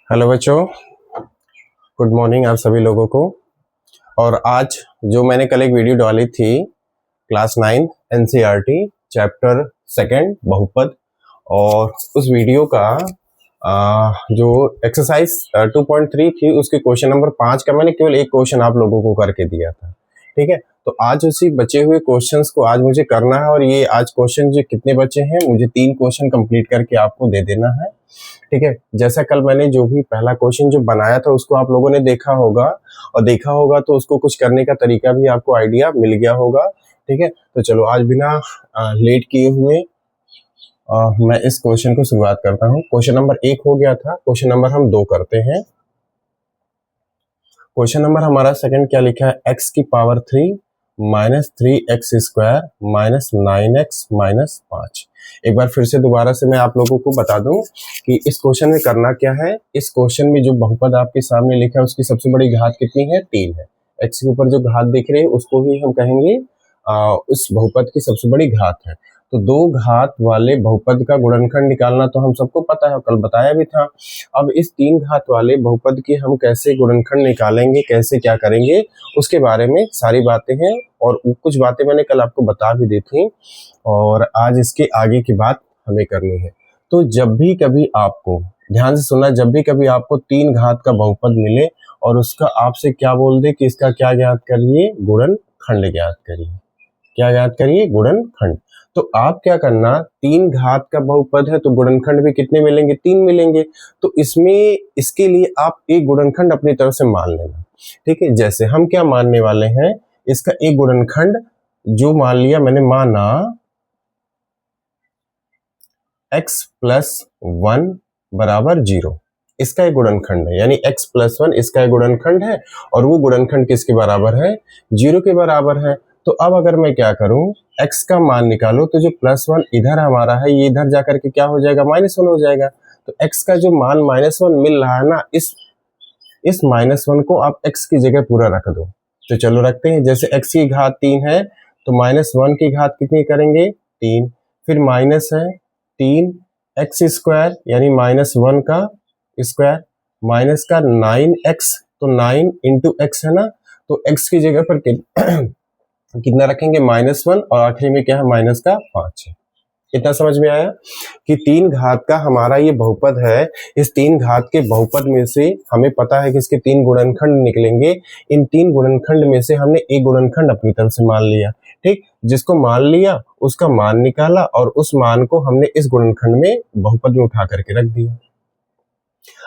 Hello बच्चों, good morning आप सभी लोगों को। और आज जो मैंने कल एक वीडियो डाली थी क्लास 9 एनसीईआरटी चैप्टर सेकंड बहुपद, और उस वीडियो का जो एक्सरसाइज 2.3 थी उसके क्वेश्चन नंबर 5 का मैंने केवल एक क्वेश्चन आप लोगों को करके दिया था। ठीक है, तो आज उसी बचे हुए क्वेश्चंस को आज मुझे करना है, और ये आज क्वेश्चन जो कितने बचे हैं, मुझे 3 क्वेश्चन कंप्लीट करके आपको दे देना है। ठीक है, जैसा कल मैंने जो भी पहला क्वेश्चन जो बनाया था उसको आप लोगों ने देखा होगा, और देखा होगा तो उसको कुछ करने का तरीका भी आपको आइडिया मिल गया होगा। ठीक है, तो चलो आज बिना लेट किए हुए मैं इस क्वेश्चन को शुरुआत करता हूँ। क्वेश्चन नंबर 1 हो गया था, क्वेश्चन नंबर हम 2 करते हैं। क्वेश्चन नंबर हमारा सेकंड क्या लिखा है, x की power 3 minus 3x square minus 9x minus 5। एक बार फिर से दोबारा से मैं आप लोगों को बता दूं कि इस क्वेश्चन में करना क्या है। इस क्वेश्चन में जो बहुपद आपके सामने लिखा है उसकी सबसे बड़ी घात कितनी है, 3 है। x के ऊपर जो घात दिख रही है उसको ही हम कहेंगे उस बहुपद की सबसे बड़ी घात है। तो दो घात वाले बहुपद का गुणनखंड निकालना तो हम सबको पता है, कल बताया भी था। अब इस 3 घात वाले बहुपद की हम कैसे गुणनखंड निकालेंगे, कैसे क्या करेंगे, उसके बारे में सारी बातें हैं, और कुछ बातें मैंने कल आपको बता भी दी थी, और आज इसके आगे की बात हमें करनी है। तो जब भी कभी आपको, ध्यान से सुनना, जब भी कभी आपको 3 घात का बहुपद मिले और उसका आपसे क्या बोल दे कि इसका क्या ज्ञात करिए, गुणनखंड ज्ञात करिए। क्या ज्ञात करिए, गुणनखंड। तो आप क्या करना, 3 घात का बहुपद है तो गुणनखंड भी कितने मिलेंगे, 3 मिलेंगे। तो इसमें इसके लिए आप एक गुणनखंड अपनी तरफ से मान लेना। ठीक है, जैसे हम क्या मानने वाले हैं, इसका एक गुणनखंड जो मान लिया मैंने, माना x प्लस 1 बराबर 0, इसका एक गुणनखंड है, यानी x प्लस 1 इसका एक गुणनखंड है, और वो गुणनखंड किसके बराबर है, 0 के बराबर है। तो अब अगर मैं क्या करूं, x का मान निकालो, तो जो प्लस 1 इधर हमारा है ये इधर जाकर के क्या हो जाएगा, -1 हो जाएगा। तो x का जो मान -1 मिल रहा है ना, इस -1 को आप x की जगह पूरा रख दो। तो चलो रखते हैं, जैसे x की घात 3 है तो -1 की घात कितनी करेंगे, 3, फिर माइनस है 3 एक्स स्क्वायर यानी -1 का स्क्वायर माइनस का 9x, तो 9 इंटू एक्स है ना, तो x की जगह पर कितना रखेंगे, -1, और आखिरी में क्या है, माइनस का 5 है। इतना समझ में आया कि 3 घात का हमारा ये बहुपद है। इस 3 घात के बहुपद में से हमें पता है कि इसके 3 गुणनखंड निकलेंगे। इन 3 गुणनखंड में से हमने एक गुणनखंड अपनी तरफ से मान लिया। ठीक, जिसको मान लिया उसका मान निकाला, और उस मान को हमने इस गुणनखंड में बहुपद में उठा करके रख दिया।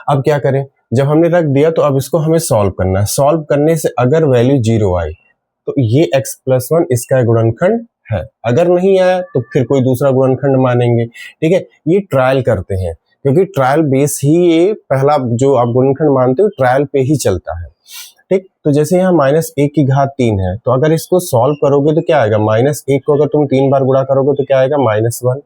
अब क्या करें, जब हमने रख दिया तो अब इसको हमें सॉल्व करना है। सॉल्व करने से अगर वैल्यू 0 आई तो ये x प्लस 1 इसका गुणनखंड है, अगर नहीं आया तो फिर कोई दूसरा गुणनखंड मानेंगे। ठीक है, ये ट्रायल करते हैं, क्योंकि ट्रायल बेस ही ये पहला जो आप गुणनखंड मानते हो ट्रायल पे ही चलता है। ठीक, तो जैसे यहाँ -1 की घात 3 है, तो अगर इसको सॉल्व करोगे तो क्या आएगा, -1 को अगर तुम 3 बार गुणा करोगे तो क्या आएगा, -1,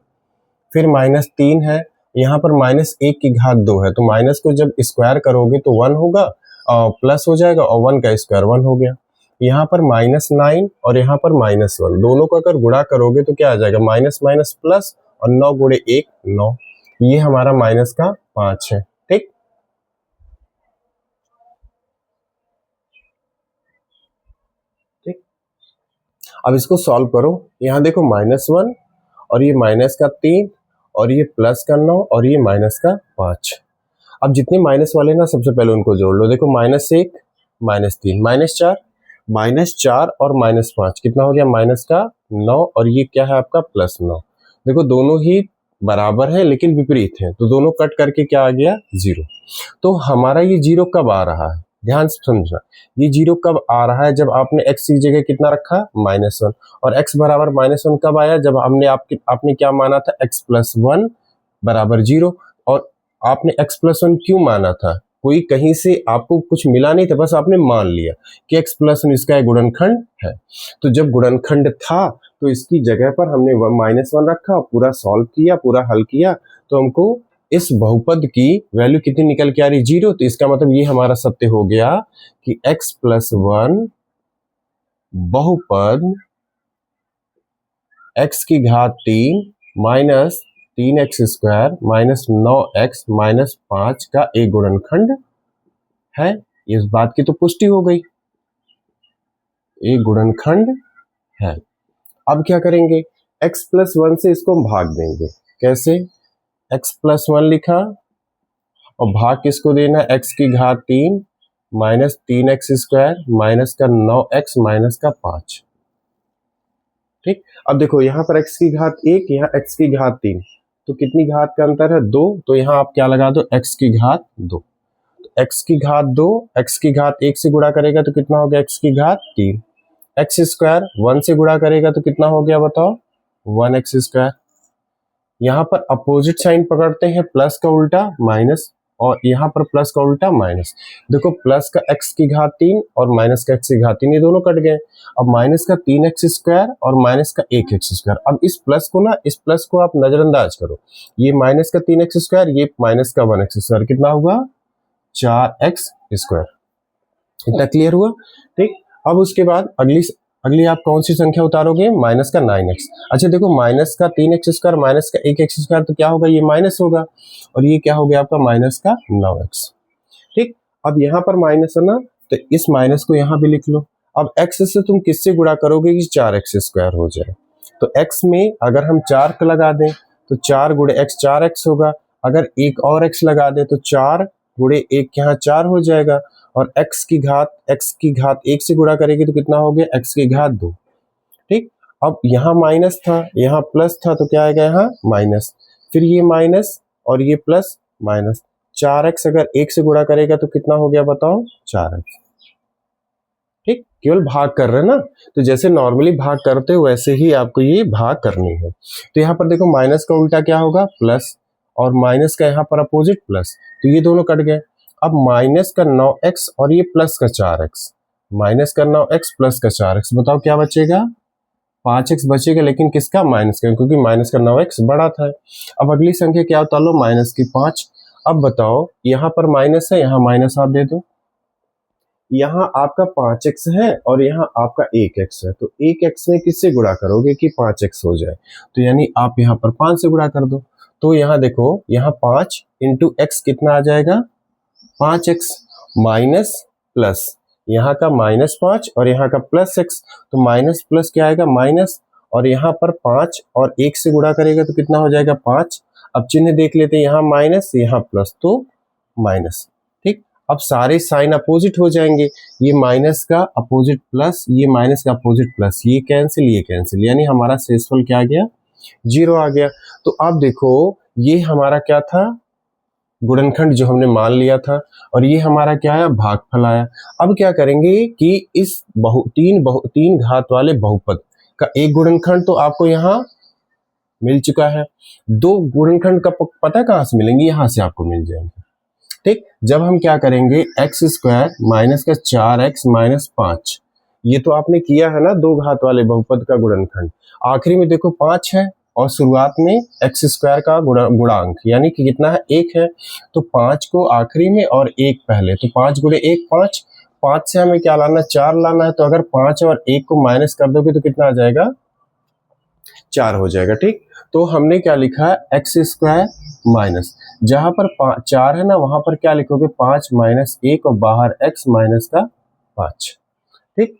फिर -3 है, यहाँ पर -1 की घात 2 है, तो माइनस को जब स्क्वायर करोगे तो 1 होगा, और प्लस हो जाएगा, और 1 का स्क्वायर 1 हो गया। यहाँ पर -9 और यहाँ पर -1, दोनों को अगर गुणा करोगे तो क्या आ जाएगा, माइनस माइनस प्लस, और 9 गुणे 1 9, ये हमारा माइनस का 5 है। ठीक, ठीक, अब इसको सॉल्व करो। यहाँ देखो -1, और ये माइनस का 3, और ये प्लस का 9, और ये माइनस का 5। अब जितने माइनस वाले ना सबसे पहले उनको जोड़ लो। देखो -1 -3 -4 और -5 कितना हो गया, माइनस का 9, और ये क्या है आपका +9। देखो दोनों ही बराबर है लेकिन विपरीत है, तो दोनों कट करके क्या आ गया, 0। तो हमारा ये 0 कब आ रहा है, ध्यान से समझना, ये 0 कब आ रहा है, जब आपने x की जगह कितना रखा, -1, और x बराबर -1 कब आया, जब आपने क्या माना था, x प्लस 1 बराबर 0। और आपने x प्लस 1 क्यों माना था, कोई कहीं से आपको कुछ मिला नहीं था, बस आपने मान लिया कि x प्लस 1 इसका एक गुणनखंड है। तो जब गुणनखंड था तो इसकी जगह पर हमने -1 रखा, पूरा सॉल्व किया, पूरा हल किया, तो हमको इस बहुपद की वैल्यू कितनी निकल के आ रही, 0। तो इसका मतलब ये हमारा सत्य हो गया कि x प्लस 1 बहुपद x की घात 3 minus 3x² minus 9x minus 5 का एक गुणनखंड है। इस बात की तो पुष्टि हो गई, एक गुणनखंड है। अब क्या करेंगे, x+1 से इसको हम भाग देंगे। कैसे, x+1 लिखा और भाग किसको देना, x की घात 3 माइनस 3x² माइनस का 9x माइनस का 5। ठीक, अब देखो यहाँ पर x की घात 1, यहाँ x की घात 3, तो कितनी घात का अंतर है, 2। तो यहाँ आप क्या लगा दो, x की घात 2। तो x की घात 2, x की घात 1 से गुणा करेगा तो कितना हो गया, x की घात 3। x² 1 से गुणा करेगा तो कितना हो गया बताओ, 1x²। यहाँ पर अपोजिट साइन पकड़ते हैं, प्लस का उल्टा माइनस, और यहाँ पर प्लस का उल्टा माइनस। देखो प्लस का x की घात 3 और माइनस का x की घात 3, ये दोनों कट गए। अब माइनस का 3x² और माइनस का 1x²। अब इस प्लस को ना, इस प्लस को आप नजरअंदाज करो, ये माइनस का 3x², ये माइनस का 1x², कितना हुआ 4x²। इतना क्लियर हुआ। ठीक, अब उसके बाद अगली आप कौन सी संख्या उतारोगे, माइनस का 9x। अच्छा देखो, माइनस का 3x² माइनस का 1x², तो क्या होगा, ये माइनस होगा, और ये क्या हो गया आपका माइनस का 9x। ठीक, अब यहाँ पर माइनस है ना, तो इस माइनस को यहाँ भी लिख लो। अब x से तुम किससे गुणा करोगे कि 4x² हो जाए। तो x में अगर हम 4 का लगा दें तो 4 गुणे x 4x होगा। अगर एक और x लगा दें तो 4 गुणे 1 यहाँ 4 हो जाएगा। और x की घात 1 से गुणा करेगी तो कितना हो गया, x की घात 2। ठीक, अब यहाँ माइनस था, यहाँ प्लस था, तो क्या आएगा यहाँ माइनस, फिर ये माइनस और ये प्लस माइनस। 4x अगर 1 से गुणा करेगा तो कितना हो गया बताओ, 4x। ठीक, केवल भाग कर रहे हैं ना, तो जैसे नॉर्मली भाग करते हो वैसे ही आपको ये भाग करनी है। तो यहाँ पर देखो माइनस का उल्टा क्या होगा, प्लस, और माइनस का यहाँ पर अपोजिट प्लस, तो ये दोनों कट गए। अब माइनस का 9x और ये प्लस का 4x, माइनस का 9x प्लस का 4x, बताओ क्या बचेगा, 5x बचेगा, लेकिन किसका, माइनस का, क्योंकि माइनस का 9x बड़ा था। अब अगली संख्या क्या होता लो, माइनस की 5। अब बताओ यहाँ पर माइनस है, यहाँ माइनस आप दे दो, यहाँ आपका 5x है और यहाँ आपका 1x है, तो 1x में किससे गुणा करोगे कि 5x हो जाए, तो यानी आप यहाँ पर 5 से गुणा कर दो। तो यहाँ देखो, यहाँ 5 इंटू x कितना आ जाएगा, 5x माइनस प्लस, यहाँ का -5 और यहाँ का +x, तो माइनस प्लस क्या आएगा माइनस, और यहाँ पर 5 और 1 से गुणा करेगा तो कितना हो जाएगा 5। अब चिन्ह देख लेते हैं, यहाँ माइनस यहाँ प्लस, तो माइनस। ठीक, अब सारे साइन अपोजिट हो जाएंगे, ये माइनस का अपोजिट प्लस, ये माइनस का अपोजिट प्लस, ये कैंसिल ये कैंसिल, यानी हमारा शेषफल क्या आ गया, 0 आ गया। तो अब देखो ये हमारा क्या था, गुणनखंड जो हमने मान लिया था, और ये हमारा क्या है, भागफल आया। अब क्या करेंगे कि इस तीन घात वाले बहुपद का एक गुणनखंड तो आपको यहाँ मिल चुका है, 2 गुणनखंड का पता कहाँ से मिलेंगे, यहाँ से आपको मिल जाएंगे। ठीक, जब हम क्या करेंगे, x² माइनस का 4x माइनस 5, ये तो आपने किया है ना, 2 घात वाले बहुपद का गुणनखंड, आखिरी में देखो 5 है और शुरुआत में x² का गुणांक यानी कि कितना है, 1 है, तो 5 को आखिरी में और 1 पहले, तो 5 गुणे 1 5, 5 से हमें क्या लाना, 4 लाना है, तो अगर 5 और 1 को माइनस कर दोगे तो कितना आ जाएगा, 4 हो जाएगा। ठीक, तो हमने क्या लिखा है, x² माइनस, जहां पर 4 है ना, वहां पर क्या लिखोगे, 5 माइनस 1 और बाहर x माइनस का 5। ठीक,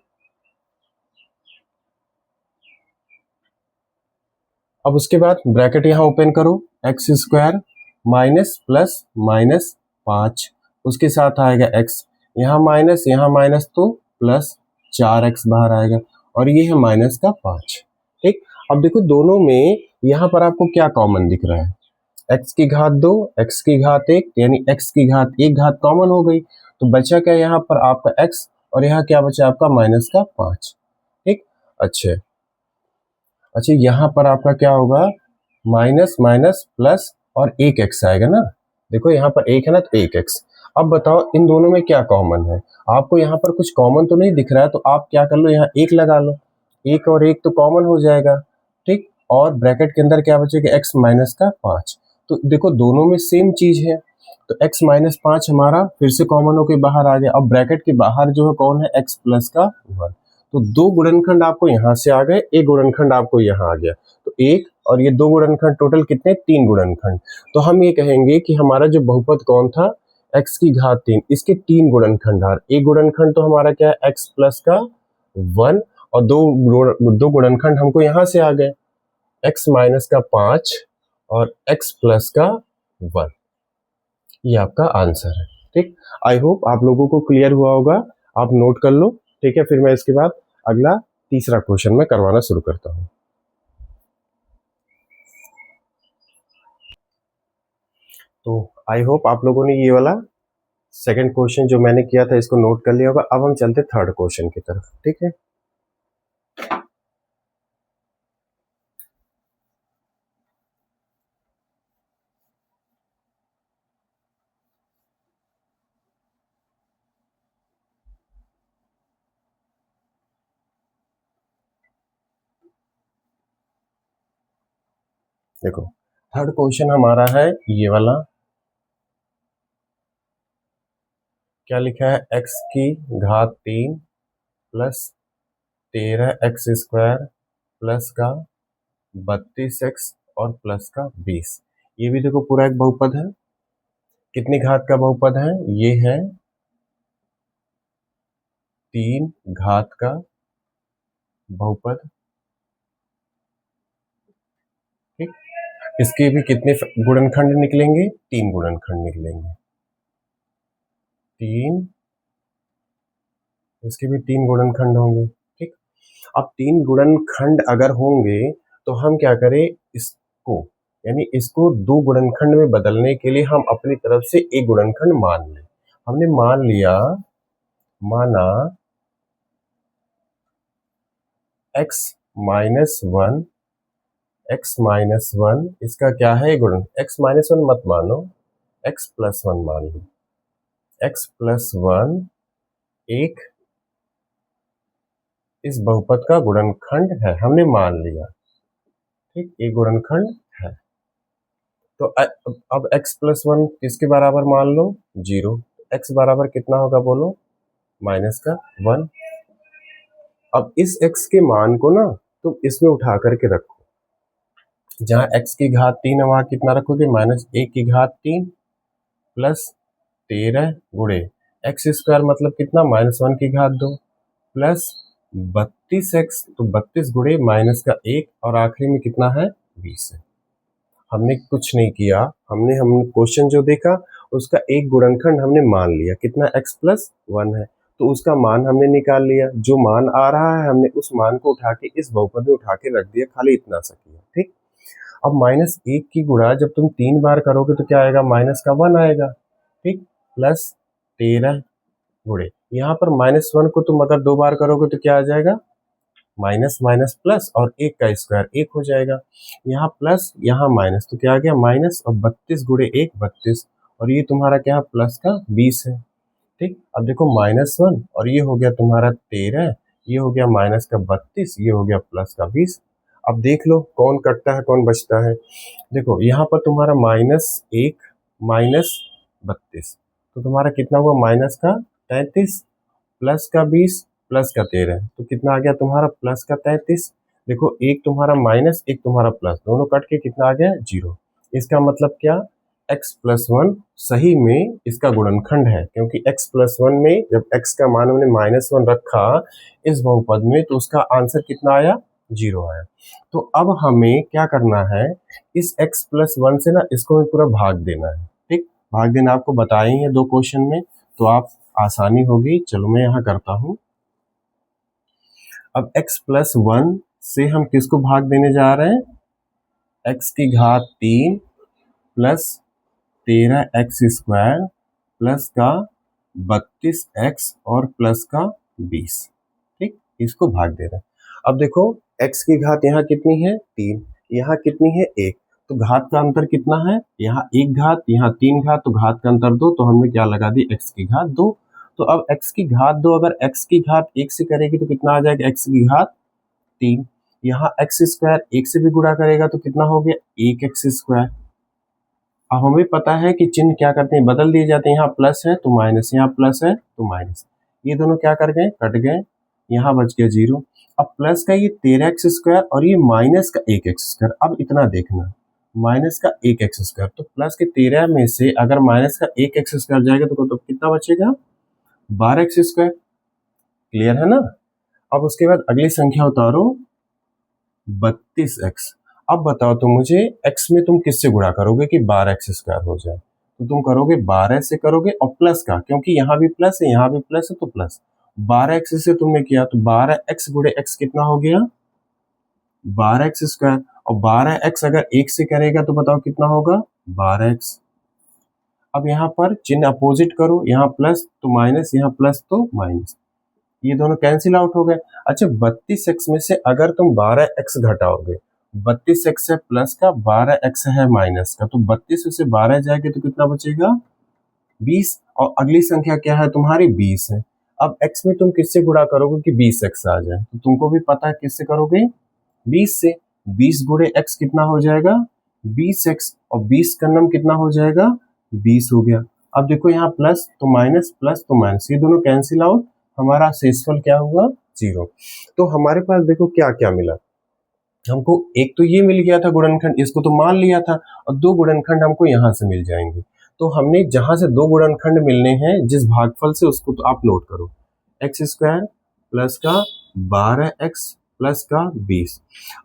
अब उसके बाद ब्रैकेट यहां ओपन करो, x² माइनस प्लस माइनस 5, उसके साथ आएगा x, यहाँ माइनस तो प्लस 4x बाहर आएगा, और ये है माइनस का 5। ठीक, अब देखो दोनों में यहाँ पर आपको क्या कॉमन दिख रहा है, x की घात 2 x की घात 1, यानी x की घात 1 घात कॉमन हो गई, तो बचा क्या यहाँ पर आपका x, और यहाँ क्या बचा आपका माइनस का 5। ठीक, अच्छा यहाँ पर आपका क्या होगा, माइनस माइनस प्लस और 1x आएगा ना, देखो यहाँ पर 1 है ना, तो 1x। अब बताओ इन दोनों में क्या कॉमन है, आपको यहाँ पर कुछ कॉमन तो नहीं दिख रहा है, तो आप क्या कर लो, यहाँ 1 लगा लो, 1 और 1 तो कॉमन हो जाएगा। ठीक, और ब्रैकेट के अंदर क्या बचेगा, x माइनस का 5। तो देखो दोनों में सेम चीज है, तो x माइनस 5 हमारा फिर से कॉमन होकर बाहर आ गया। अब ब्रैकेट के बाहर जो है कौन है, x प्लस का 1, तो दो गुणनखंड आपको यहाँ से आ गए, एक गुणनखंड आपको यहाँ आ गया, तो एक और ये दो गुणनखंड टोटल कितने, तीन गुणनखंड। तो हम ये कहेंगे कि हमारा जो बहुपद कौन था, x की घात 3, इसके तीन गुणनखंड आ, एक गुणनखंड तो हमारा क्या है x प्लस का 1, और दो गुणनखंड हमको यहाँ से आ गए x माइनस का 5 और x प्लस का 1। ये आपका आंसर है। ठीक, आई होप आप लोगों को क्लियर हुआ होगा, आप नोट कर लो। ठीक है, फिर मैं इसके बाद अगला तीसरा क्वेश्चन में करवाना शुरू करता हूं। तो आई होप आप लोगों ने ये वाला सेकंड क्वेश्चन जो मैंने किया था इसको नोट कर लिया होगा। अब हम चलते थर्ड क्वेश्चन की तरफ। ठीक है, देखो थर्ड क्वेश्चन हमारा है ये वाला, क्या लिखा है, x की घात 3 प्लस 13x स्क्वायर प्लस का 32x और प्लस का 20। ये भी देखो पूरा एक बहुपद है। कितनी घात का बहुपद है, ये है 3 घात का बहुपद। ठीक, इसके भी कितने गुणनखंड निकलेंगे, 3 गुणनखंड निकलेंगे, 3, इसके भी 3 गुणनखंड होंगे। ठीक, अब 3 गुणनखंड अगर होंगे तो हम क्या करें, इसको यानी इसको दो गुणनखंड में बदलने के लिए हम अपनी तरफ से एक गुणनखंड मान लें। हमने मान लिया, माना x माइनस 1, x माइनस 1 इसका क्या है गुणन, x माइनस 1 मत मानो, x प्लस 1 मान लो, x प्लस 1 एक इस बहुपद का गुणनखंड है, हमने मान लिया। ठीक, एक गुणनखंड है। तो अब x प्लस 1 किसके बराबर मान लो, 0। x बराबर कितना होगा बोलो, माइनस का 1। अब इस x के मान को ना तुम इसमें उठा करके रखो, जहां x की घात 3 है वहां कितना रखोगे, माइनस 1 की घात 3 प्लस 13 गुणे एक्स स्क्वायर मतलब कितना, माइनस 1 की घात 2 प्लस 32x, तो 32 गुणे माइनस का 1 और आखिरी में कितना है, 20 है। हमने कुछ नहीं किया, हमने क्वेश्चन जो देखा उसका एक गुणनखंड हमने मान लिया, कितना, x प्लस 1 है, तो उसका मान हमने निकाल लिया। जो मान आ रहा है हमने उस मान को उठा के इस बहुपद में उठा के रख दिया, खाली इतना सा किया। ठीक, अब माइनस 1 की गुणा जब तुम 3 बार करोगे तो क्या आएगा, माइनस का 1 आएगा। ठीक, प्लस 13 गुणे, यहाँ पर माइनस 1 को तुम अगर 2 बार करोगे तो क्या आ जाएगा, माइनस माइनस प्लस और 1 का स्क्वायर 1 हो जाएगा, यहाँ प्लस यहाँ माइनस, तो क्या आ गया माइनस, और 32 गुणे 1 32, और ये तुम्हारा क्या प्लस का 20 है। ठीक, अब देखो माइनस 1 और ये हो गया तुम्हारा 13, ये हो गया माइनस का 32, ये हो गया प्लस का 20। अब देख लो कौन कटता है कौन बचता है। देखो यहाँ पर तुम्हारा माइनस 1 माइनस 32, तो तुम्हारा कितना हुआ, माइनस का 33 प्लस का 20 प्लस का 13, तो कितना आ गया तुम्हारा, प्लस का 33। देखो एक तुम्हारा माइनस एक तुम्हारा प्लस, दोनों कट के कितना आ गया, 0। इसका मतलब क्या, x प्लस 1 सही में इसका गुणनखंड है, क्योंकि x प्लस 1 में जब x का मान हमने माइनस 1 रखा इस बहुपद में तो उसका आंसर कितना आया, 0 आया। तो अब हमें क्या करना है, इस x प्लस 1 से ना इसको हमें पूरा भाग देना है। ठीक, भाग देना आपको बताए हैं 2 क्वेश्चन में, तो आप आसानी होगी। चलो मैं यहाँ करता हूं। अब x प्लस 1 से हम किसको भाग देने जा रहे हैं, x की घात 3 प्लस 13x स्क्वायर प्लस का 32x और प्लस का 20। ठीक, इसको भाग दे रहे हैं। अब देखो x की घात यहाँ कितनी है, 3, यहाँ कितनी है, 1, तो घात का अंतर कितना है, यहाँ 1 घात यहाँ 3 घात, तो घात का अंतर 2, तो हमने क्या लगा दी, x की घात 2। तो अब x की घात 2 अगर x की घात 1 से करेगी तो कितना आ जाएगा, x की घात 3, यहाँ x स्क्वायर 1 से भी गुणा करेगा तो कितना हो गया, 1x स्क्वायर। अब हमें पता है कि चिन्ह क्या करते हैं, बदल दिए जाते हैं, यहाँ प्लस है तो माइनस, यहाँ प्लस है तो माइनस, ये दोनों क्या कर गए, कट गए। यहाँ बच गया 0। अब प्लस का ये 13x² और ये माइनस का 1x²। अब इतना देखना, माइनस का 1x², तो प्लस के 13 में से अगर माइनस का 1x² जाएगा तो कितना बचेगा? 12x²। क्लियर है ना? अब उसके बाद अगली संख्या उतारो 32x। अब बताओ तुम मुझे x में तुम किससे गुणा करोगे कि 12x² हो जाए? तो तुम करोगे 12 से करोगे और प्लस का, क्योंकि यहाँ भी प्लस है यहाँ भी प्लस है तो प्लस 12x से तुमने किया तो 12x गुणे x कितना हो गया? 12x²। और 12x अगर 1 से करेगा तो बताओ कितना होगा? 12x। अब यहाँ पर चिन्ह अपोजिट करो, यहाँ प्लस तो माइनस, यहाँ प्लस तो माइनस, ये दोनों कैंसिल आउट हो गए। अच्छा 32x में से अगर तुम 12x घटाओगे, 32x है प्लस का, 12x है माइनस का, तो 32 से 12 जाएगा तो कितना बचेगा? 20। और अगली संख्या क्या है तुम्हारी? 20 है। अब x में तुम किससे गुणा करोगे कि 20x आ जाए? तो तुमको भी पता है किससे करोगे? 20 से। 20 गुणे x कितना हो जाएगा? 20x। और 20 का नम कितना हो जाएगा? 20 हो गया। अब देखो यहाँ प्लस तो माइनस, प्लस तो माइनस, ये दोनों कैंसिल आउट, हमारा शेषफल क्या हुआ? 0। तो हमारे पास देखो क्या क्या मिला हमको। एक तो ये मिल गया था गुणनखंड, इसको तो मान लिया था, और दो गुणनखंड हमको यहाँ से मिल जाएंगे। तो हमने जहां से दो गुणनखंड मिलने हैं जिस भागफल से, उसको तो आप नोट करो, x² प्लस का 12x प्लस का 20।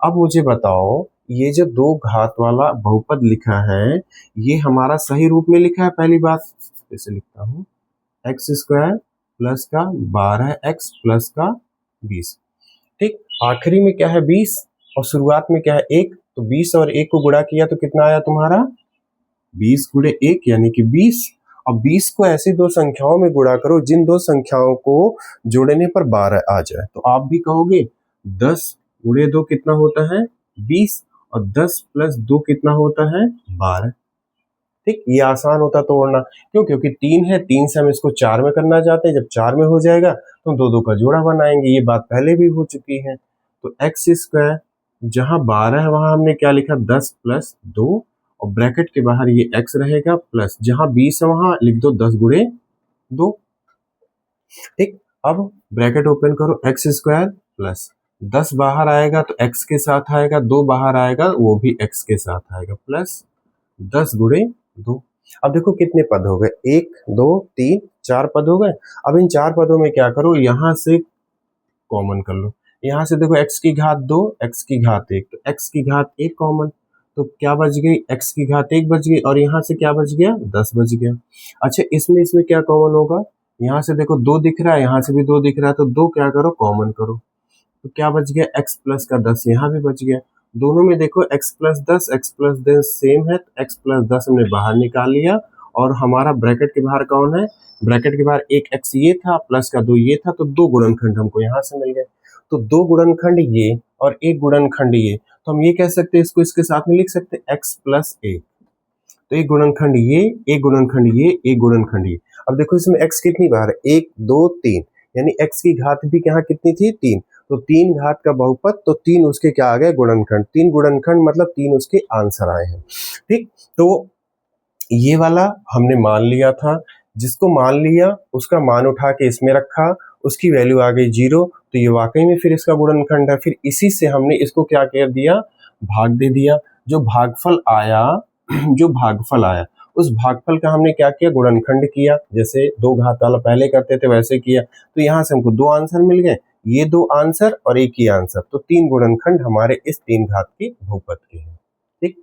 अब मुझे बताओ ये जो दो घात वाला बहुपद लिखा है ये हमारा सही रूप में लिखा है? पहली बात इसे लिखता हूँ x² प्लस का 12x प्लस का 20। ठीक, आखिरी में क्या है? 20 और शुरुआत में क्या है? 1। तो 20 और 1 को गुणा किया तो कितना आया तुम्हारा? 20 गुणे 1 यानी कि 20। अब 20 को ऐसी दो संख्याओं में गुणा करो जिन दो संख्याओं को जोड़ने पर 12 आ जाए। तो आप भी कहोगे 10 गुणे 2 कितना होता है? 20। और 10 प्लस 2 कितना होता है? 12। ठीक, ये आसान होता तोड़ना। क्यों? क्योंकि 3 है, 3 से हम इसको 4 में करना चाहते हैं। जब 4 में हो जाएगा तो हम दो दो का जोड़ा बनाएंगे, ये बात पहले भी हो चुकी है। तो x² जहां 12 है वहां हमने क्या लिखा? 10 प्लस 2, और ब्रैकेट के बाहर ये x रहेगा, प्लस जहां 20 है वहां लिख दो 10 गुणे 2। ठीक, अब ब्रैकेट ओपन करो, x² प्लस 10 बाहर आएगा तो x के साथ आएगा, 2 बाहर आएगा वो भी x के साथ आएगा, प्लस 10 गुणे 2। अब देखो कितने पद हो गए? 1 2 3 4 पद हो गए। अब इन 4 पदों में क्या करो? यहां से कॉमन कर लो। यहां से देखो x की घात 2 x की घात 1, तो x की घात 1 कॉमन, तो क्या बच गई? x की घात 1 बच गई, और यहाँ से क्या बच गया? 10 बच गया। अच्छा इसमें क्या कॉमन होगा? यहाँ से देखो 2 दिख रहा है, यहाँ से भी 2 दिख रहा है, तो 2 क्या करो? कॉमन करो। तो क्या बच गया? x प्लस का 10 यहाँ भी बच गया। दोनों में देखो x plus 10 x plus 10 same है, तो x प्लस 10 हमने बाहर निकाल लिया, और हमारा ब्रैकेट के बाहर कौन है? ब्रैकेट के बाहर एक x ये था, प्लस का 2 ये था, तो दो गुणनखंड हमको यहाँ से मिल गए। तो दो गुणनखंड ये और एक गुणनखंड ये, तो हम ये कह सकते हैं, इसको इसके साथ में लिख सकते हैं x प्लस 1। तो एक गुणनखंड ये, एक गुणनखंड ये, एक गुणनखंड ये। अब देखो इसमें x कितनी बार है? 1 2 3, यानी x की घात भी यहाँ कितनी थी? 3। तो 3 घात का बहुपद, तो 3 उसके क्या आ गए? गुणनखंड। 3 गुणनखंड मतलब 3 उसके आंसर आए हैं। ठीक, तो ये वाला हमने मान लिया था। जिसको मान लिया उसका मान उठा के इसमें रखा, उसकी वैल्यू आ गई 0, तो ये वाकई में फिर इसका गुणनखंड है। फिर इसी से हमने इसको क्या कर दिया? भाग दे दिया। जो भागफल आया जो भागफल आया उस भागफल का हमने क्या किया? गुणनखंड किया। जैसे दो घात वाला पहले करते थे वैसे किया। तो यहाँ से हमको दो आंसर मिल गए, ये दो आंसर और एक ही आंसर, तो 3 गुणनखंड हमारे इस 3 घात के बहुपद के हैं। ठीक,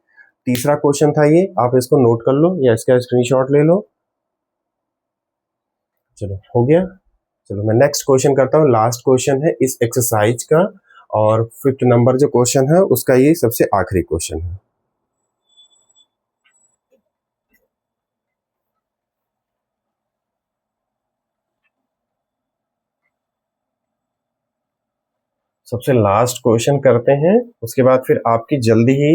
तीसरा क्वेश्चन था ये, आप इसको नोट कर लो या इसका स्क्रीनशॉट ले लो। चलो हो गया। चलो मैं नेक्स्ट क्वेश्चन करता हूँ, लास्ट क्वेश्चन है इस एक्सरसाइज का, और 5th नंबर जो क्वेश्चन है उसका ये सबसे आखिरी क्वेश्चन है। सबसे लास्ट क्वेश्चन करते हैं, उसके बाद फिर आपकी जल्दी ही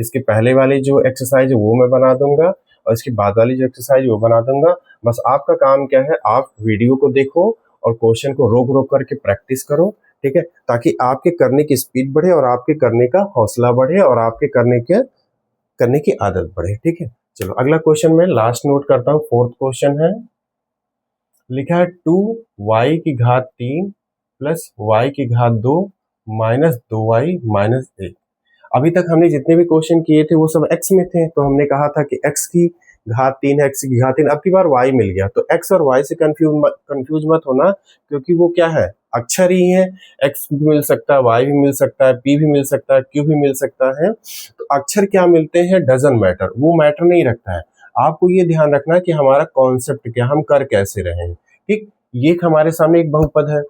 इसके पहले वाली जो एक्सरसाइज है वो मैं बना दूंगा, और इसके बाद वाली जो एक्सरसाइज वो बना दूंगा। बस आपका काम क्या है? आप वीडियो को देखो और क्वेश्चन को रोक रोक करके प्रैक्टिस करो। ठीक है, ताकि आपके करने की स्पीड बढ़े और आपके करने का हौसला बढ़े और आपके करने की आदत बढ़े। ठीक है, चलो अगला क्वेश्चन मैं लास्ट नोट करता हूँ। 4th क्वेश्चन है, लिखा है 2y की घात 3 प्लस वाई की घात 2 माइनस 2y माइनस 1। अभी तक हमने जितने भी क्वेश्चन किए थे वो सब x में थे, तो हमने कहा था कि x की घात 3 है, x की घात 3, अब की बार y मिल गया, तो x और y से कंफ्यूज मत होना, क्योंकि वो क्या है, अक्षर ही है। x भी मिल सकता है, y भी मिल सकता है, p भी मिल सकता है, q भी मिल सकता है, तो अक्षर क्या मिलते हैं डजंट मैटर, वो मैटर नहीं रखता है। आपको ये ध्यान रखना है कि हमारा कॉन्सेप्ट क्या, हम कर कैसे रहे हैं। ठीक, ये हमारे सामने एक बहुपद है,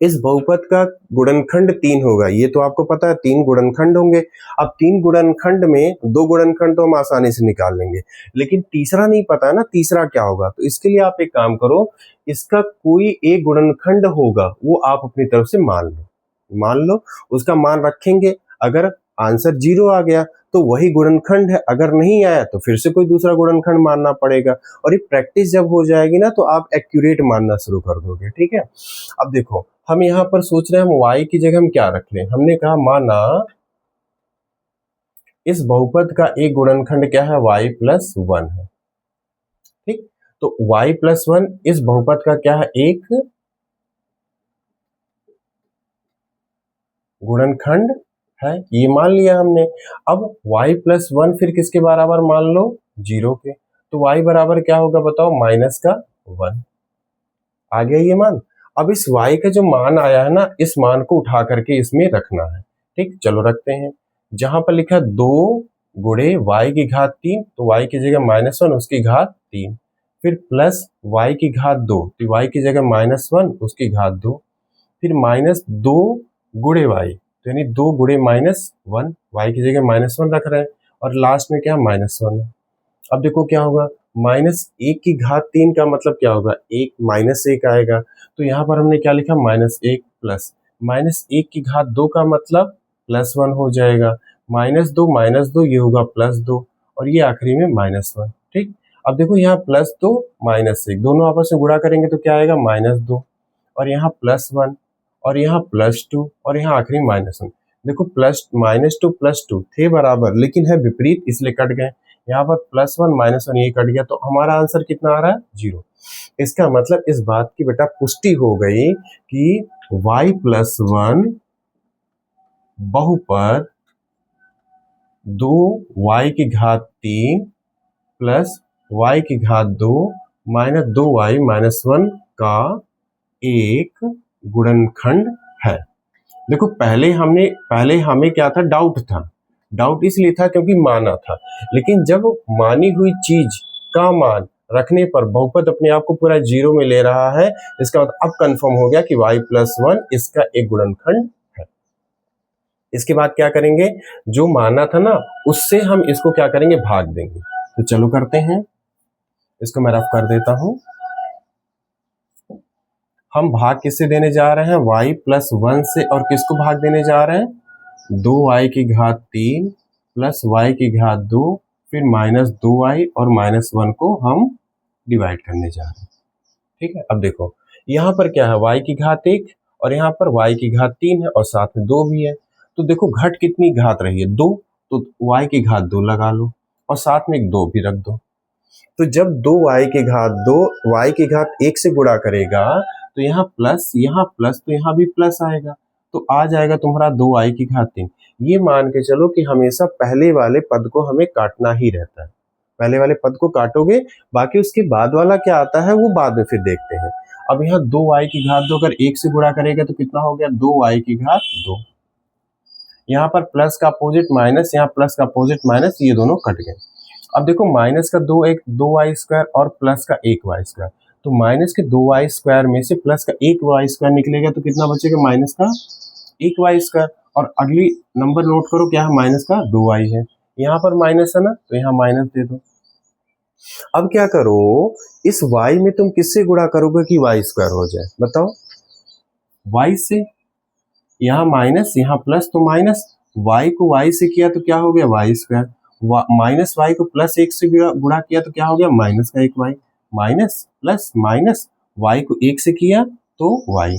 इस बहुपद का गुणनखंड 3 होगा, ये तो आपको पता है 3 गुणनखंड होंगे। अब 3 गुणनखंड में 2 गुणनखंड तो हम आसानी से निकाल लेंगे, लेकिन तीसरा नहीं पता है ना, तीसरा क्या होगा। तो इसके लिए आप एक काम करो, इसका कोई एक गुणनखंड होगा वो आप अपनी तरफ से मान लो, उसका मान रखेंगे। अगर आंसर 0 आ गया तो वही गुणनखंड है, अगर नहीं आया तो फिर से कोई दूसरा गुणनखंड मानना पड़ेगा। और ये प्रैक्टिस जब हो जाएगी ना, तो आप एक्यूरेट मानना शुरू कर दोगे। ठीक है, अब देखो हम यहाँ पर सोच रहे हैं हम y की जगह हम क्या रख लें। हमने कहा माना इस बहुपद का एक गुणनखंड क्या है, y प्लस 1 है। ठीक, तो y प्लस 1 इस बहुपद का क्या है, एक गुणनखंड है, ये मान लिया हमने। अब y प्लस 1 फिर किसके बराबर मान लो, 0 के, तो y बराबर क्या होगा बताओ, माइनस का 1। आ गया ये मान। अब इस y का जो मान आया है ना, इस मान को उठा करके इसमें रखना है। ठीक, चलो रखते हैं। जहां पर लिखा 2 गुणे y की घात 3, तो y की जगह -1 उसकी घात 3, फिर प्लस y की घात 2, तो y की जगह -1 उसकी घात 2, फिर -2 गुणे y, तो यानी 2 गुणे -1, y की जगह -1 रख रहे हैं, और लास्ट में क्या -1 है। अब देखो क्या होगा, -1 की घात 3 का मतलब क्या होगा, 1 -1 आएगा, तो यहाँ पर हमने क्या लिखा, -1 प्लस -1 की घात 2 का मतलब +1 हो जाएगा, -2 ये होगा +2, और ये आखिरी में -1। ठीक, अब देखो यहाँ +2 -1 दोनों आपस में गुणा करेंगे तो क्या आएगा, -2, और यहाँ +1, और यहाँ +2, और यहाँ आखिरी -1। देखो -2 +2 थे बराबर, लेकिन है विपरीत, इसलिए कट गए। यहाँ पर +1 -1 ये कट गया, तो हमारा आंसर कितना आ रहा है, 0। इसका मतलब इस बात की बेटा पुष्टि हो गई कि y प्लस 1 बहुपद 2y की घात 3 प्लस y की घात 2 माइनस 2y माइनस 1 का एक गुणनखंड है। देखो पहले हमें क्या था, डाउट इसलिए था क्योंकि माना था, लेकिन जब मानी हुई चीज का मान रखने पर बहुपद अपने आप को पूरा 0 में ले रहा है, इसका मतलब अब कंफर्म हो गया कि y प्लस 1 इसका एक गुणनखंड है। इसके बाद क्या करेंगे, जो माना था ना उससे हम इसको क्या करेंगे, भाग देंगे। तो चलो करते हैं, इसको मैं रफ कर देता हूं। हम भाग किससे देने जा रहे हैं, y प्लस 1 से, और किसको भाग देने जा रहे हैं, 2y की घात 3 प्लस y की घात 2, फिर -2y और -1 को हम डिवाइड करने जा रहे हैं। ठीक है, अब देखो यहाँ पर क्या है, y की घात 1 और यहाँ पर y की घात 3 है और साथ में 2 भी है। तो देखो घट कितनी घात रही है, 2, तो y की घात 2 लगा लो और साथ में एक 2 भी रख दो। तो जब 2y की घात 2 y की घात 1 से गुणा करेगा तो यहाँ प्लस तो यहाँ भी प्लस आएगा, तो आ जाएगा तुम्हारा 2y की घात 3। ये मान के चलो कि हमेशा पहले वाले पद को हमें काटना ही रहता है, पहले वाले पद को काटोगे, बाकी उसके बाद वाला क्या आता है वो बाद में फिर देखते हैं। अब यहाँ 2y की घात 2 अगर 1 से गुणा करेगा तो कितना हो गया, 2y की घात 2। यहाँ पर प्लस का अपोजिट माइनस, यहाँ प्लस का अपोजिट माइनस, ये दोनों कट गए। अब देखो माइनस का 2y² और प्लस का 1y², तो माइनस के 2y² में से प्लस का 1y² निकलेगा तो कितना बचेगा, माइनस का 1y²। और अगली नंबर नोट करो, क्या है, माइनस का 2y है, यहाँ पर माइनस है ना, तो यहाँ माइनस दे दो। अब क्या करो, इस y में तुम किससे गुणा करोगे कि y² हो जाए, बताओ, y से। यहाँ माइनस यहाँ प्लस, तो माइनस y को y से किया तो क्या हो गया, y², माइनस y को प्लस 1 से गुणा किया तो क्या हो गया, माइनस का 1y, minus plus minus, y को 1 से किया तो y,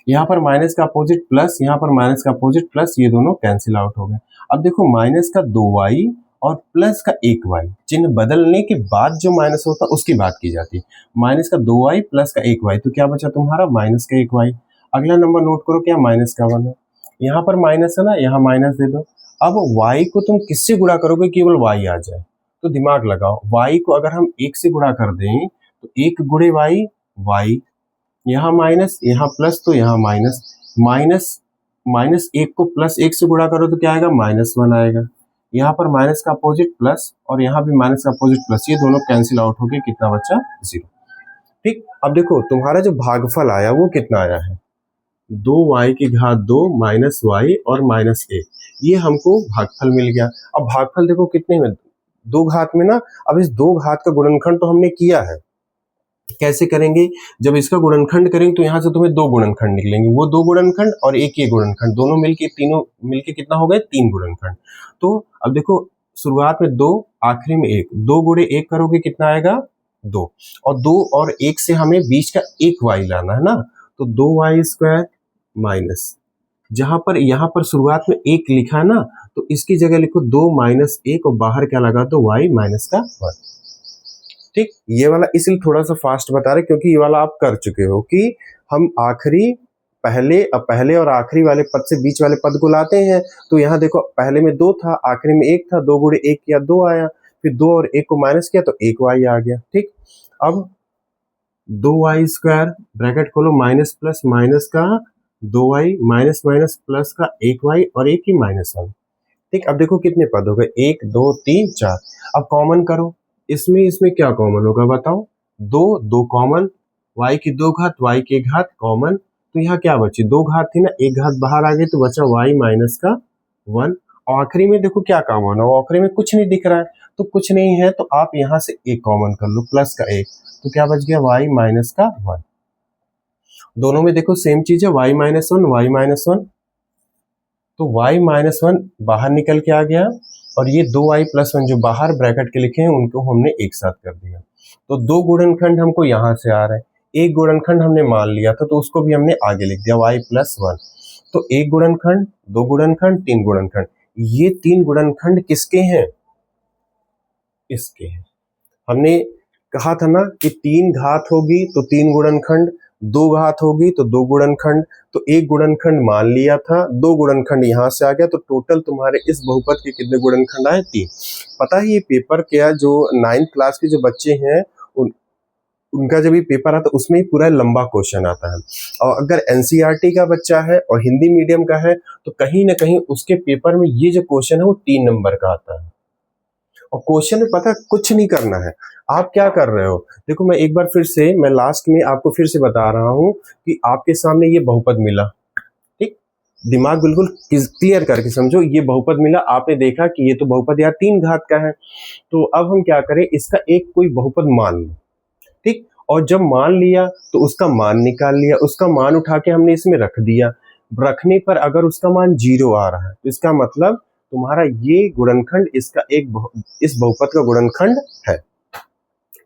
यहाँ पर माइनस का अपोजिट प्लस, यहाँ पर माइनस का अपोजिट प्लस, ये दोनों कैंसिल आउट हो गए। अब देखो माइनस का 2y और प्लस का 1y, चिन्ह बदलने के बाद जो माइनस होता है उसकी बात की जाती है। माइनस का 2y प्लस का 1y, तो क्या बचा तुम्हारा माइनस का 1y। अगला नंबर नोट करो, क्या माइनस का 1 है, यहाँ पर माइनस है ना, यहाँ माइनस दे दो। अब y को तुम किससे गुणा करोगे, केवल y आ जाए, तो दिमाग लगाओ, y को अगर हम 1 से गुणा कर दें तो 1 गुणे y, यहाँ माइनस यहाँ प्लस, तो यहाँ माइनस, माइनस 1 को प्लस 1 से गुणा करो तो क्या आएगा, -1 आएगा। यहाँ पर माइनस का अपोजिट प्लस और यहाँ भी माइनस का अपोजिट प्लस, ये दोनों कैंसिल आउट होके कितना बचा, 0। ठीक, अब देखो तुम्हारा जो भागफल आया वो कितना आया है, 2y की घात 2 माइनस y और माइनस 1, ये हमको भागफल मिल गया। अब भागफल देखो कितने में, 2 घात में ना। अब इस 2 घात का गुणनखंड तो हमने किया है, कैसे करेंगे, जब इसका गुणनखंड करेंगे तो यहाँ से तुम्हें 2 गुणनखंड निकलेंगे, वो 2 गुणनखंड और एक ये गुणनखंड, दोनों मिलके तीनों मिलके कितना हो गए, 3 गुणनखंड। तो अब देखो शुरुआत में 2, आखिरी में 1, 2 गुणे 1 करोगे कितना आएगा, 2, और 2 और 1 से हमें बीच का 1y लाना है ना, तो 2y² माइनस, जहां पर यहाँ पर शुरुआत में 1 लिखा है ना, तो इसकी जगह लिखो 2 माइनस 1 और बाहर क्या लगा दो, y माइनस का 1। ठीक, ये वाला इसलिए थोड़ा सा फास्ट बता रहे क्योंकि ये वाला आप कर चुके हो कि हम आखिरी पहले और आखिरी वाले पद से बीच वाले पद को लाते हैं। तो यहाँ देखो पहले में 2 था, आखिरी में 1 था, 2 गुणे 1 किया 2 आया, फिर 2 और 1 को माइनस किया तो 1y आ गया। ठीक, अब 2y² ब्रैकेट खोलो, माइनस प्लस माइनस का 2y माइनस माइनस प्लस का 1y और 1 की -1। ठीक, अब देखो कितने पद हो गए, 1 2 3 4। अब कॉमन करो, इसमें क्या कॉमन होगा बताओ, 2 कॉमन, y की 2 घात y की 1 घात कॉमन, तो यहाँ क्या बची, 2 घात थी ना, 1 घात बाहर आ गई तो बचा y माइनस का 1। और आखिरी में देखो क्या कॉमन हो, आखिरी में कुछ नहीं दिख रहा है, तो कुछ नहीं है तो आप यहाँ से 1 कॉमन कर लो, प्लस का 1, तो क्या बच गया y माइनस का 1। दोनों में देखो सेम चीज है, y माइनस 1 y माइनस 1, तो y माइनस 1 बाहर निकल के आ गया और ये 2y प्लस 1 जो बाहर ब्रैकेट के लिखे हैं उनको हमने एक साथ कर दिया। तो 2 गुणनखंड हमको यहाँ से आ रहे हैं, एक गुणनखंड हमने मान लिया था तो उसको भी हमने आगे लिख दिया y प्लस 1। तो 1 गुणनखंड, 2 गुणनखंड, 3 गुणनखंड, ये 3 गुणनखंड किसके हैं, इसके हैं। हमने कहा था ना कि 3 घात होगी तो 3 गुणनखंड, 2 घात होगी तो 2 गुणनखंड, तो 1 गुणनखंड मान लिया था, 2 गुणनखंड यहाँ से आ गया, तो टोटल तुम्हारे इस बहुपद के कितने गुणनखंड आए, 3। पता है ये पेपर क्या, जो 9th क्लास के जो बच्चे हैं उनका जब ये पेपर आता है उसमें ही पूरा लंबा क्वेश्चन आता है, और अगर एनसीईआरटी का बच्चा है और हिंदी मीडियम का है तो कहीं ना कहीं उसके पेपर में ये जो क्वेश्चन है वो 3 नंबर का आता है। और क्वेश्चन में पता कुछ नहीं करना है, आप क्या कर रहे हो, देखो मैं एक बार फिर से, मैं लास्ट में आपको फिर से बता रहा हूं कि आपके सामने ये बहुपद मिला, ठीक, दिमाग बिल्कुल क्लियर करके समझो, ये बहुपद मिला, आपने देखा कि ये तो बहुपद यार 3 घात का है, तो अब हम क्या करें, इसका एक कोई बहुपद मान लो, ठीक, और जब मान लिया तो उसका मान निकाल लिया, उसका मान उठा के हमने इसमें रख दिया, रखने पर अगर उसका मान 0 आ रहा है तो इसका मतलब तुम्हारा ये गुणनखंड इसका इस बहुपद का गुणनखंड है,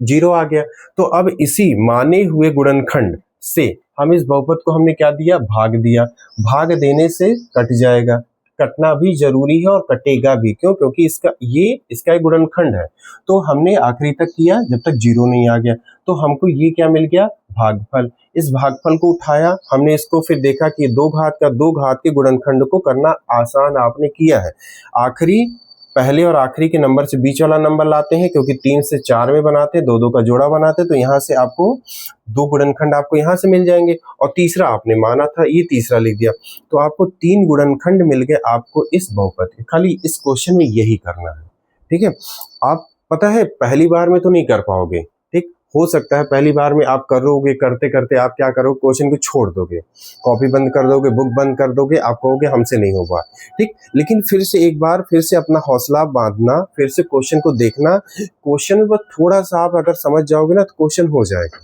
0 आ गया। तो अब इसी माने हुए गुणनखंड से हम इस बहुपद को हमने क्या दिया, भाग दिया, भाग देने से कट जाएगा, कटना भी जरूरी है और कटेगा भी, क्यों, क्योंकि इसका एक गुणनखंड है, तो हमने आखिरी तक किया जब तक 0 नहीं आ गया, तो हमको ये क्या मिल गया, भागफल। इस भागफल को उठाया हमने, इसको फिर देखा कि 2 घात का 2 घात के गुणनखंड को करना आसान आपने किया है। आखिरी पहले और आखिरी के नंबर से बीच वाला नंबर लाते हैं, क्योंकि 3 से 4 में बनाते हैं, 2 का जोड़ा बनाते हैं, तो यहाँ से आपको 2 गुणनखंड आपको यहाँ से मिल जाएंगे, और तीसरा आपने माना था, ये तीसरा लिख दिया, तो आपको 3 गुणनखंड मिल गए आपको इस बहुपद के। खाली इस क्वेश्चन में यही करना है, ठीक है। आप पता है पहली बार में तो नहीं कर पाओगे, ठीक, हो सकता है पहली बार में आप करोगे, करते करते आप क्या करोगे, क्वेश्चन को छोड़ दोगे, कॉपी बंद कर दोगे, बुक बंद कर दोगे, आप कहोगे हमसे नहीं होगा, ठीक, लेकिन फिर से एक बार फिर से अपना हौसला बांधना, फिर से क्वेश्चन को देखना, क्वेश्चन में थोड़ा सा आप अगर समझ जाओगे ना तो क्वेश्चन हो जाएगा,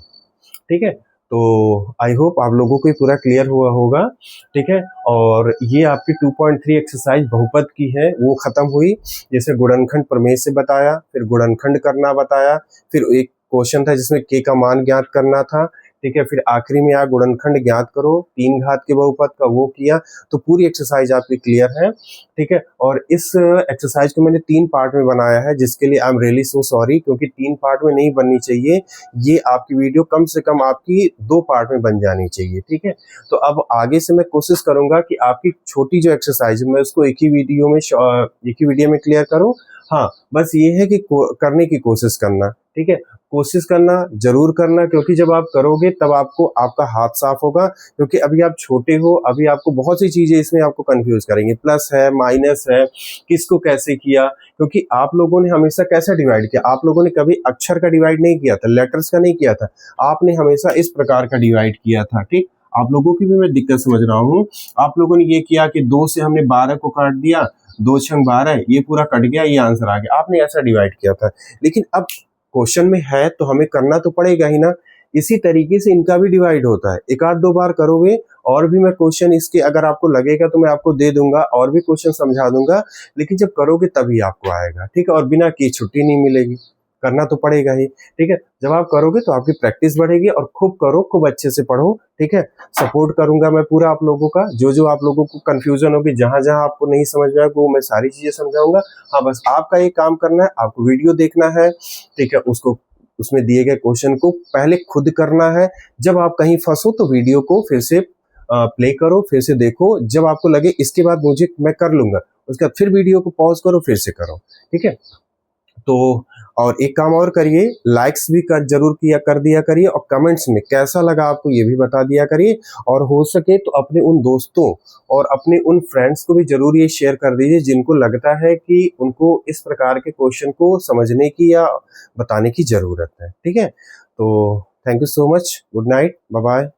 ठीक है। तो आई होप आप लोगों को पूरा क्लियर हुआ होगा, ठीक है। और ये आपकी 2.3 एक्सरसाइज बहुपद की है, वो खत्म हुई, जैसे गुणनखंड प्रमेय से बताया, फिर गुणनखंड करना बताया, फिर एक क्वेश्चन था जिसमें के का मान ज्ञात करना था, ठीक है। फिर आखिरी में यहाँ गुणनखंड ज्ञात करो, 3 घात के बहुपद का वो किया, तो पूरी एक्सरसाइज आपकी क्लियर है, ठीक है। और इस एक्सरसाइज को मैंने 3 पार्ट में बनाया है, जिसके लिए I am really so sorry, क्योंकि 3 पार्ट में नहीं बननी चाहिए, ये आपकी वीडियो कम से कम आपकी 2 पार्ट में बन जानी चाहिए, ठीक है। तो अब आगे से मैं कोशिश करूंगा कि आपकी छोटी जो एक्सरसाइज है मैं उसको एक ही वीडियो में क्लियर करूं। हाँ, बस ये है कि करने की कोशिश करना, ठीक है। कोशिश करना, जरूर करना, क्योंकि जब आप करोगे तब आपको आपका हाथ साफ होगा, क्योंकि अभी आप छोटे हो, अभी आपको बहुत सी चीजें इसमें आपको कंफ्यूज करेंगे, प्लस है, माइनस है, किसको कैसे किया, क्योंकि आप लोगों ने हमेशा कैसे डिवाइड किया, आप लोगों ने कभी अक्षर का डिवाइड नहीं किया था, लेटर्स का नहीं किया था, आपने हमेशा इस प्रकार का डिवाइड किया था, ठीक। आप लोगों की भी मैं दिक्कत समझ रहा हूँ। आप लोगों ने ये किया कि 2 से हमने 12 को काट दिया, 2 छंग 12, ये पूरा कट गया, ये आंसर आ गया, आपने ऐसा डिवाइड किया था। लेकिन अब क्वेश्चन में है तो हमें करना तो पड़ेगा ही ना। इसी तरीके से इनका भी डिवाइड होता है, एक आध 2 बार करोगे, और भी मैं क्वेश्चन इसके अगर आपको लगेगा तो मैं आपको दे दूंगा, और भी क्वेश्चन समझा दूंगा, लेकिन जब करोगे तभी आपको आएगा, ठीक है। और बिना किए छुट्टी नहीं मिलेगी, करना तो पड़ेगा ही, ठीक है। जब आप करोगे तो आपकी प्रैक्टिस बढ़ेगी, और खूब करो, खूब अच्छे से पढ़ो, ठीक है। सपोर्ट करूंगा मैं पूरा आप लोगों का, जो आप लोगों को कंफ्यूजन होगी, जहां जहां आपको नहीं समझ में आएगा वो मैं सारी चीजें समझाऊंगा। हाँ, बस आपका ये काम करना है, आपको वीडियो देखना है, ठीक है, उसको उसमें दिए गए क्वेश्चन को पहले खुद करना है। जब आप कहीं फंसो तो वीडियो को फिर से प्ले करो, फिर से देखो, जब आपको लगे इसके बाद मुझे मैं कर लूंगा, उसके बाद फिर वीडियो को पॉज करो, फिर से करो, ठीक है। तो और एक काम और करिए, लाइक्स भी जरूर कर दिया करिए, और कमेंट्स में कैसा लगा आपको ये भी बता दिया करिए, और हो सके तो अपने उन दोस्तों और अपने उन फ्रेंड्स को भी जरूर ये शेयर कर दीजिए जिनको लगता है कि उनको इस प्रकार के क्वेश्चन को समझने की या बताने की जरूरत है, ठीक है। तो thank you so much, good night, bye bye.